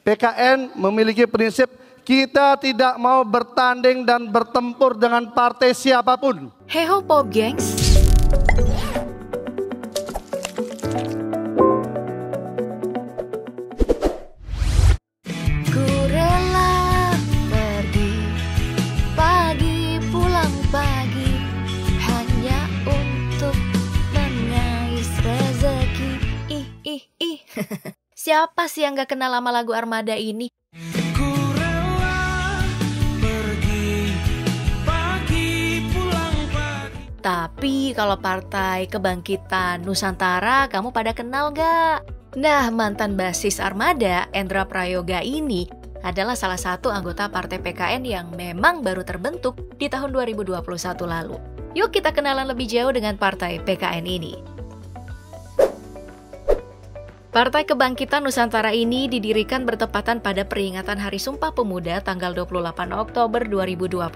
PKN memiliki prinsip kita tidak mau bertanding dan bertempur dengan partai siapapun. Heho Pop gengs. Ku rela pergi pagi pulang pagi hanya untuk mengais rezeki. Ih. Siapa sih yang gak kenal sama lagu Armada ini? Ku rela pergi pagi pulang pagi. Tapi kalau Partai Kebangkitan Nusantara, kamu pada kenal gak? Nah, mantan basis Armada, Endra Prayoga ini adalah salah satu anggota Partai PKN yang memang baru terbentuk di tahun 2021 lalu. Yuk kita kenalan lebih jauh dengan Partai PKN ini. Partai Kebangkitan Nusantara ini didirikan bertepatan pada peringatan Hari Sumpah Pemuda tanggal 28 Oktober 2021.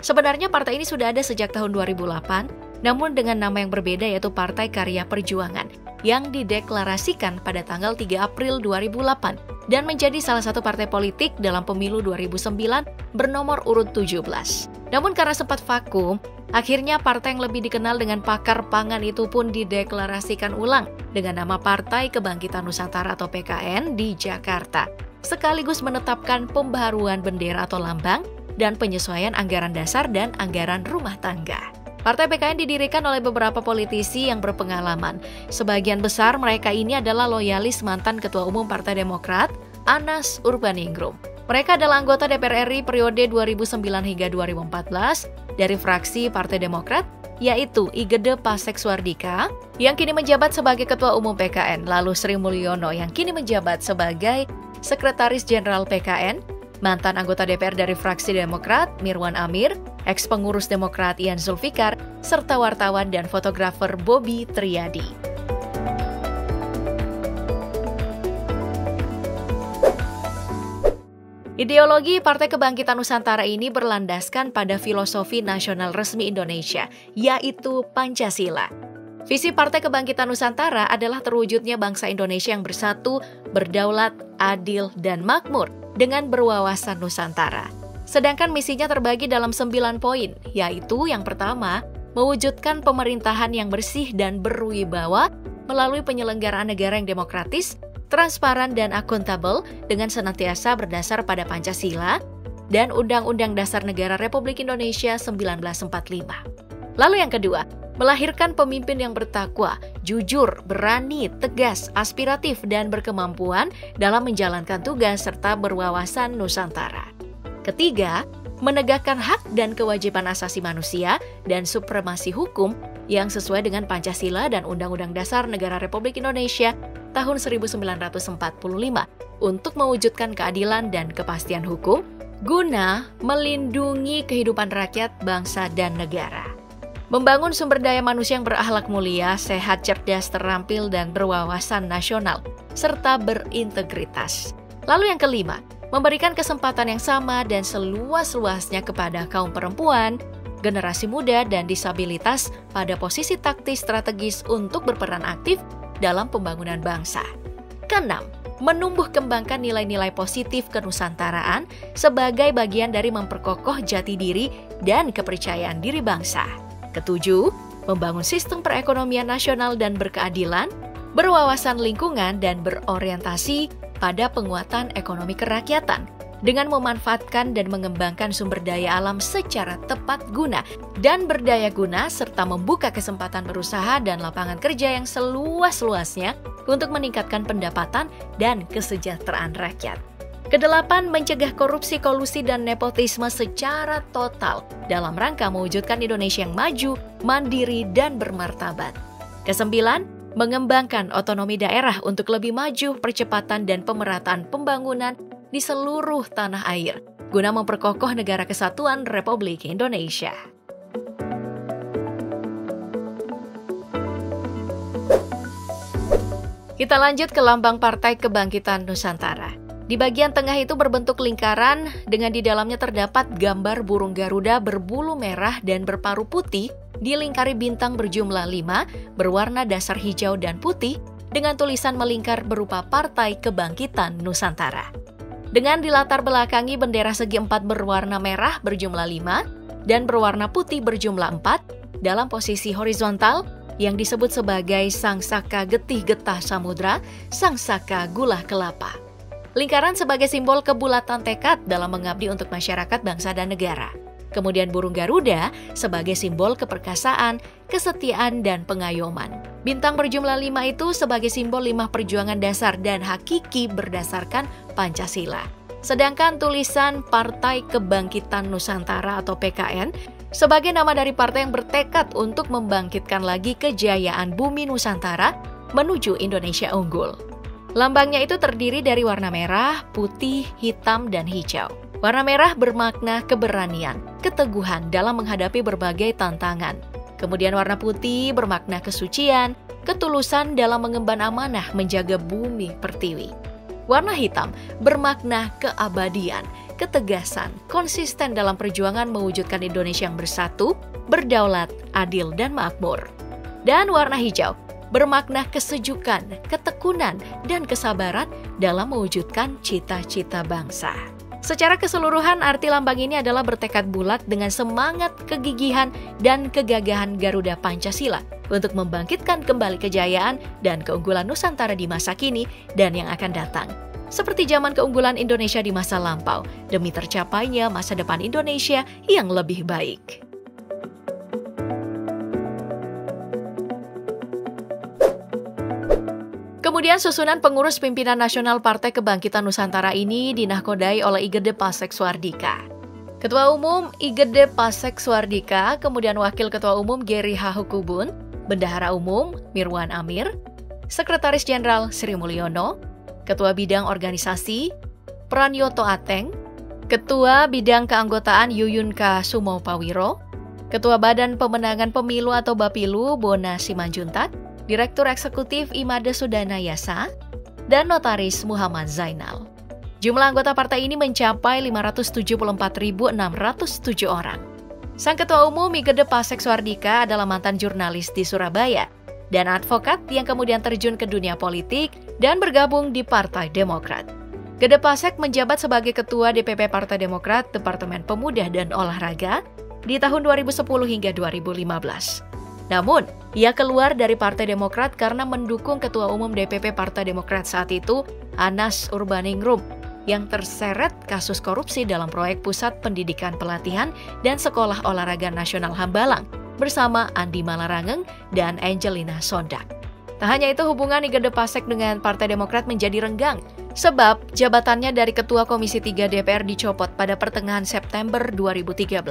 Sebenarnya partai ini sudah ada sejak tahun 2008, namun dengan nama yang berbeda yaitu Partai Karya Perjuangan, yang dideklarasikan pada tanggal 3 April 2008 dan menjadi salah satu partai politik dalam pemilu 2009 bernomor urut 17. Namun karena sempat vakum, akhirnya partai yang lebih dikenal dengan Pakar Pangan itu pun dideklarasikan ulang dengan nama Partai Kebangkitan Nusantara atau PKN di Jakarta, sekaligus menetapkan pembaharuan bendera atau lambang dan penyesuaian anggaran dasar dan anggaran rumah tangga. Partai PKN didirikan oleh beberapa politisi yang berpengalaman. Sebagian besar mereka ini adalah loyalis mantan Ketua Umum Partai Demokrat, Anas Urbaningrum. Mereka adalah anggota DPR RI periode 2009 hingga 2014 dari fraksi Partai Demokrat, yaitu Igede Pasek Suardika yang kini menjabat sebagai Ketua Umum PKN, lalu Sri Mulyono yang kini menjabat sebagai Sekretaris Jenderal PKN, mantan anggota DPR dari fraksi Demokrat Mirwan Amir, ex-pengurus Demokrat Ian Zulfikar, serta wartawan dan fotografer Bobby Triadi. Ideologi Partai Kebangkitan Nusantara ini berlandaskan pada filosofi nasional resmi Indonesia, yaitu Pancasila. Visi Partai Kebangkitan Nusantara adalah terwujudnya bangsa Indonesia yang bersatu, berdaulat, adil, dan makmur dengan berwawasan Nusantara. Sedangkan misinya terbagi dalam 9 poin, yaitu yang pertama, mewujudkan pemerintahan yang bersih dan berwibawa melalui penyelenggaraan negara yang demokratis, transparan dan akuntabel dengan senantiasa berdasar pada Pancasila dan Undang-Undang Dasar Negara Republik Indonesia 1945. Lalu yang kedua, melahirkan pemimpin yang bertakwa, jujur, berani, tegas, aspiratif, dan berkemampuan dalam menjalankan tugas serta berwawasan Nusantara. Ketiga, menegakkan hak dan kewajiban asasi manusia dan supremasi hukum yang sesuai dengan Pancasila dan Undang-Undang Dasar Negara Republik Indonesia tahun 1945 untuk mewujudkan keadilan dan kepastian hukum guna melindungi kehidupan rakyat, bangsa, dan negara. Membangun sumber daya manusia yang berakhlak mulia, sehat, cerdas, terampil, dan berwawasan nasional, serta berintegritas. Lalu yang kelima, memberikan kesempatan yang sama dan seluas-luasnya kepada kaum perempuan, generasi muda, dan disabilitas pada posisi taktis strategis untuk berperan aktif dalam pembangunan bangsa. Keenam, menumbuh kembangkan nilai-nilai positif kenusantaraan sebagai bagian dari memperkokoh jati diri dan kepercayaan diri bangsa. Ketujuh, membangun sistem perekonomian nasional dan berkeadilan, berwawasan lingkungan dan berorientasi pada penguatan ekonomi kerakyatan dengan memanfaatkan dan mengembangkan sumber daya alam secara tepat guna dan berdaya guna serta membuka kesempatan berusaha dan lapangan kerja yang seluas-luasnya untuk meningkatkan pendapatan dan kesejahteraan rakyat. Kedelapan, mencegah korupsi, kolusi, dan nepotisme secara total dalam rangka mewujudkan Indonesia yang maju, mandiri, dan bermartabat. Kesembilan, mengembangkan otonomi daerah untuk lebih maju, percepatan, dan pemerataan pembangunan di seluruh tanah air, guna memperkokoh negara kesatuan Republik Indonesia. Kita lanjut ke lambang Partai Kebangkitan Nusantara. Di bagian tengah itu berbentuk lingkaran dengan di dalamnya terdapat gambar burung Garuda berbulu merah dan berparuh putih, dilingkari bintang berjumlah 5, berwarna dasar hijau dan putih, dengan tulisan melingkar berupa Partai Kebangkitan Nusantara. Dengan dilatar belakangi bendera segi empat berwarna merah berjumlah 5 dan berwarna putih berjumlah 4 dalam posisi horizontal yang disebut sebagai Sangsaka Getih Getah Samudra, Sangsaka Gula Kelapa. Lingkaran sebagai simbol kebulatan tekad dalam mengabdi untuk masyarakat, bangsa, dan negara. Kemudian burung Garuda sebagai simbol keperkasaan, kesetiaan, dan pengayoman. Bintang berjumlah 5 itu sebagai simbol 5 perjuangan dasar dan hakiki berdasarkan Pancasila. Sedangkan tulisan Partai Kebangkitan Nusantara atau PKN sebagai nama dari partai yang bertekad untuk membangkitkan lagi kejayaan bumi Nusantara menuju Indonesia unggul. Lambangnya itu terdiri dari warna merah, putih, hitam, dan hijau. Warna merah bermakna keberanian, keteguhan dalam menghadapi berbagai tantangan. Kemudian warna putih bermakna kesucian, ketulusan dalam mengemban amanah menjaga bumi pertiwi. Warna hitam bermakna keabadian, ketegasan, konsisten dalam perjuangan mewujudkan Indonesia yang bersatu, berdaulat, adil, dan makmur. Dan warna hijau bermakna kesejukan, ketekunan, dan kesabaran dalam mewujudkan cita-cita bangsa. Secara keseluruhan, arti lambang ini adalah bertekad bulat dengan semangat, kegigihan, dan kegagahan Garuda Pancasila untuk membangkitkan kembali kejayaan dan keunggulan Nusantara di masa kini dan yang akan datang. Seperti zaman keunggulan Indonesia di masa lampau, demi tercapainya masa depan Indonesia yang lebih baik. Kemudian susunan pengurus pimpinan nasional Partai Kebangkitan Nusantara ini dinahkodai oleh Igede Pasek Suardika. Ketua Umum Igede Pasek Suardika, kemudian Wakil Ketua Umum Geri H. Hukubun, Bendahara Umum Mirwan Amir, Sekretaris Jenderal Sri Mulyono, Ketua Bidang Organisasi Pranyoto Ateng, Ketua Bidang Keanggotaan Yuyun K. Sumopawiro, Ketua Badan Pemenangan Pemilu atau Bapilu Bona Simanjuntak, Direktur Eksekutif Imade Sudana Yasa, dan Notaris Muhammad Zainal. Jumlah anggota partai ini mencapai 574.607 orang. Sang Ketua Umum Igede Pasek Suardika adalah mantan jurnalis di Surabaya dan advokat yang kemudian terjun ke dunia politik dan bergabung di Partai Demokrat. Gede Pasek menjabat sebagai Ketua DPP Partai Demokrat Departemen Pemuda dan Olahraga di tahun 2010 hingga 2015. Namun, ia keluar dari Partai Demokrat karena mendukung Ketua Umum DPP Partai Demokrat saat itu, Anas Urbaningrum, yang terseret kasus korupsi dalam proyek Pusat Pendidikan Pelatihan dan Sekolah Olahraga Nasional Hambalang bersama Andi Malarangeng dan Angelina Sondak. Tak hanya itu, hubungan Igede Pasek dengan Partai Demokrat menjadi renggang, sebab jabatannya dari Ketua Komisi 3 DPR dicopot pada pertengahan September 2013.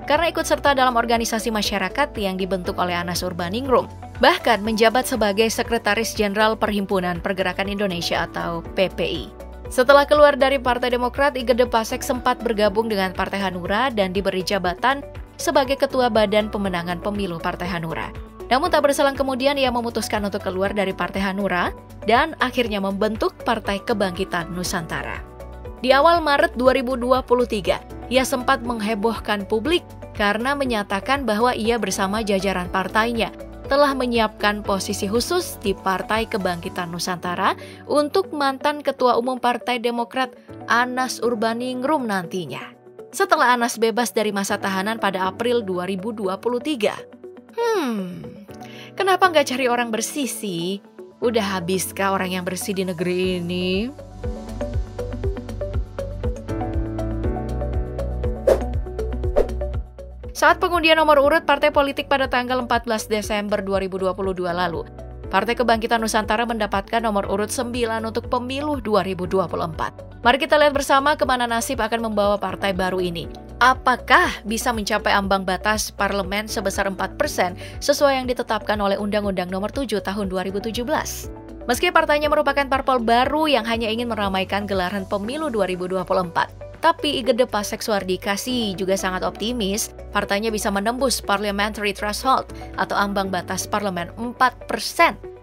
Karena ikut serta dalam organisasi masyarakat yang dibentuk oleh Anas Urbaningrum, bahkan menjabat sebagai Sekretaris Jenderal Perhimpunan Pergerakan Indonesia atau PPI. Setelah keluar dari Partai Demokrat, Igede Pasek sempat bergabung dengan Partai Hanura dan diberi jabatan sebagai Ketua Badan Pemenangan Pemilu Partai Hanura. Namun tak berselang kemudian ia memutuskan untuk keluar dari Partai Hanura dan akhirnya membentuk Partai Kebangkitan Nusantara. Di awal Maret 2023, ia sempat menghebohkan publik karena menyatakan bahwa ia bersama jajaran partainya telah menyiapkan posisi khusus di Partai Kebangkitan Nusantara untuk mantan Ketua Umum Partai Demokrat Anas Urbaningrum nantinya. Setelah Anas bebas dari masa tahanan pada April 2023. Kenapa nggak cari orang bersih sih? Udah habiskah orang yang bersih di negeri ini? Saat pengundian nomor urut partai politik pada tanggal 14 Desember 2022 lalu, Partai Kebangkitan Nusantara mendapatkan nomor urut 9 untuk pemilu 2024. Mari kita lihat bersama kemana nasib akan membawa partai baru ini. Apakah bisa mencapai ambang batas parlemen sebesar 4% sesuai yang ditetapkan oleh Undang-Undang Nomor 7 Tahun 2017? Meski partainya merupakan parpol baru yang hanya ingin meramaikan gelaran pemilu 2024, tapi Igede Pasek Suardika juga sangat optimis partainya bisa menembus parliamentary threshold atau ambang batas parlemen 4%.